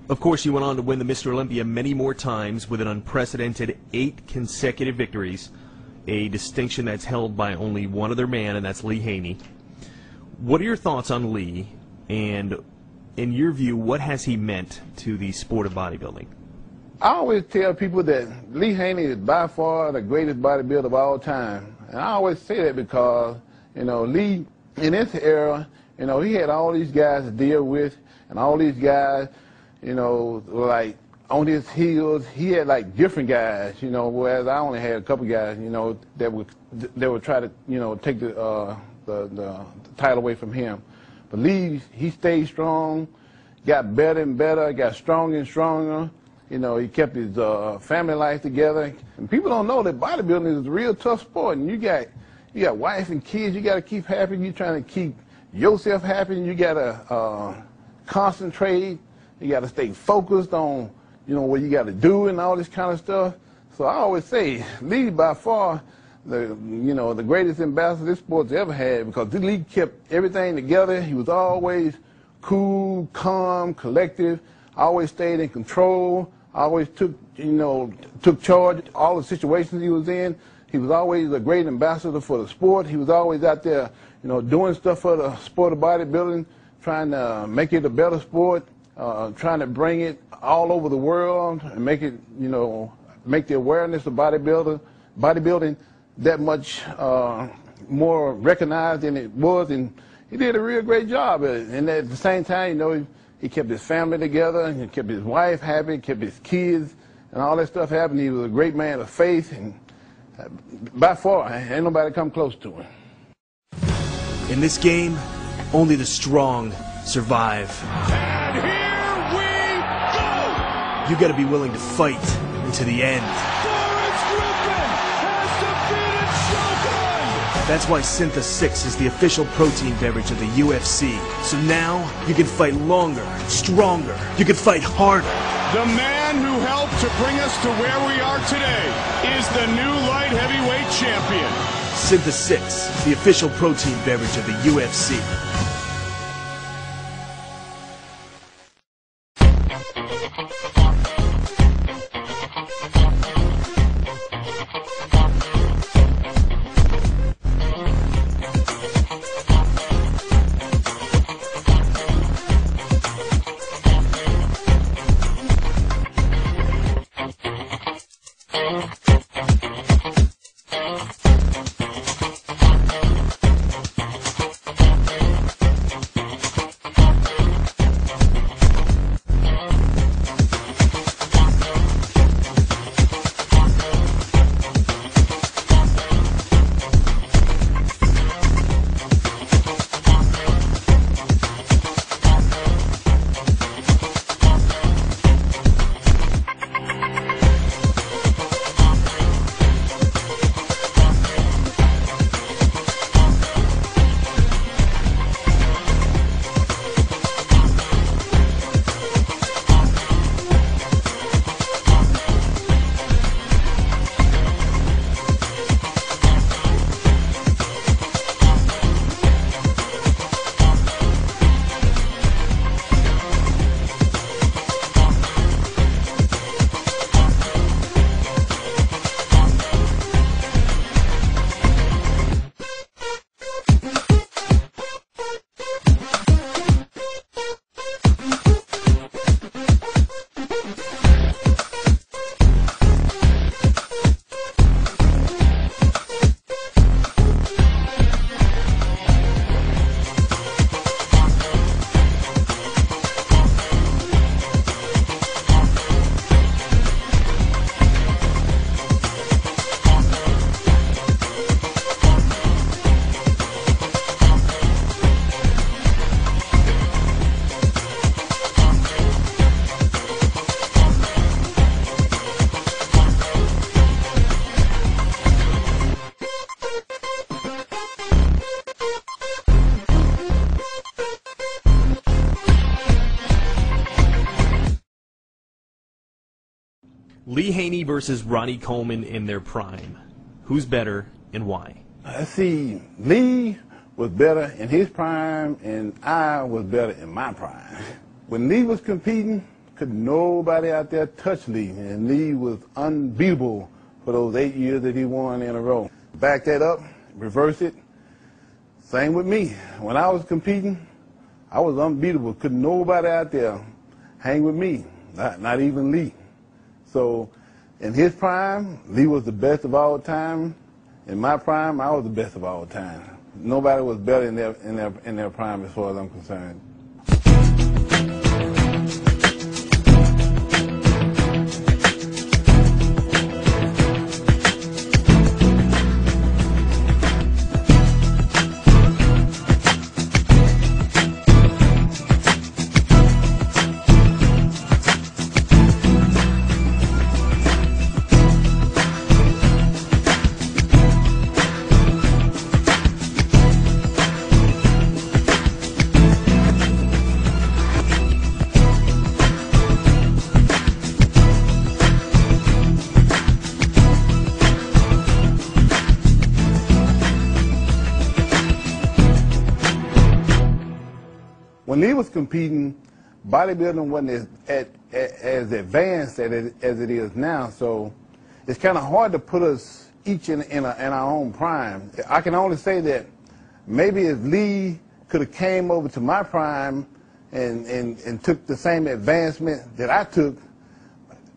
Of course, you went on to win the Mr. Olympia many more times with an unprecedented 8 consecutive victories, a distinction that's held by only one other man, and that's Lee Haney. What are your thoughts on Lee, and in your view, what has he meant to the sport of bodybuilding? I always tell people that Lee Haney is by far the greatest bodybuilder of all time. And I always say that because, you know, Lee, in this era, you know, he had all these guys to deal with, and all these guys, you know, like on his heels. He had like different guys, you know, whereas I only had a couple guys, you know, that would try to, you know, take the title away from him. But Lee, he stayed strong, got better and better, got stronger and stronger. You know, he kept his family life together. And people don't know that bodybuilding is a real tough sport. And you got wife and kids you got to keep happy. You're trying to keep yourself happy. You got to concentrate. You got to stay focused on, you know, what you got to do and all this kind of stuff. So I always say, Lee by far, the greatest ambassador this sport's ever had, because Lee kept everything together. He was always cool, calm, collective. Always stayed in control. Always took charge of all the situations he was in. He was always a great ambassador for the sport. He was always out there, you know, doing stuff for the sport of bodybuilding, trying to make it a better sport, trying to bring it all over the world and make it, you know, make the awareness of bodybuilding that much more recognized than it was. And he did a real great job at it. And at the same time, you know, he kept his family together, and he kept his wife happy, kept his kids, and all that stuff happened. He was a great man of faith, and by far, ain't nobody come close to him. In this game, only the strong survive. And here we go! You got to be willing to fight to the end. That's why Syntha 6 is the official protein beverage of the UFC. So now, you can fight longer, stronger, you can fight harder. The man who helped to bring us to where we are today is the new light heavyweight champion. Syntha 6, the official protein beverage of the UFC. Lee Haney versus Ronnie Coleman in their prime. Who's better and why? Let's see, Lee was better in his prime, and I was better in my prime. When Lee was competing, Couldn't nobody out there touch Lee, and Lee was unbeatable for those 8 years that he won in a row. Back that up, reverse it. Same with me. When I was competing, I was unbeatable. Couldn't nobody out there hang with me, not even Lee. So in his prime, Lee was the best of all time. In my prime, I was the best of all time. Nobody was better in their prime as far as I'm concerned. When Lee was competing, bodybuilding wasn't as advanced as it is now, so it's kind of hard to put us each in our own prime. I can only say that maybe if Lee could have came over to my prime and took the same advancement that I took,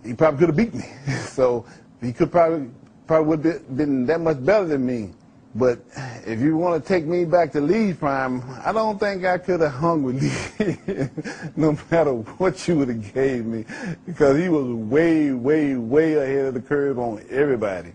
he probably could have beat me. So he could probably would have been that much better than me. But if you want to take me back to Lee's prime, I don't think I could have hung with Lee, no matter what you would have gave me, because he was way, way, way ahead of the curve on everybody.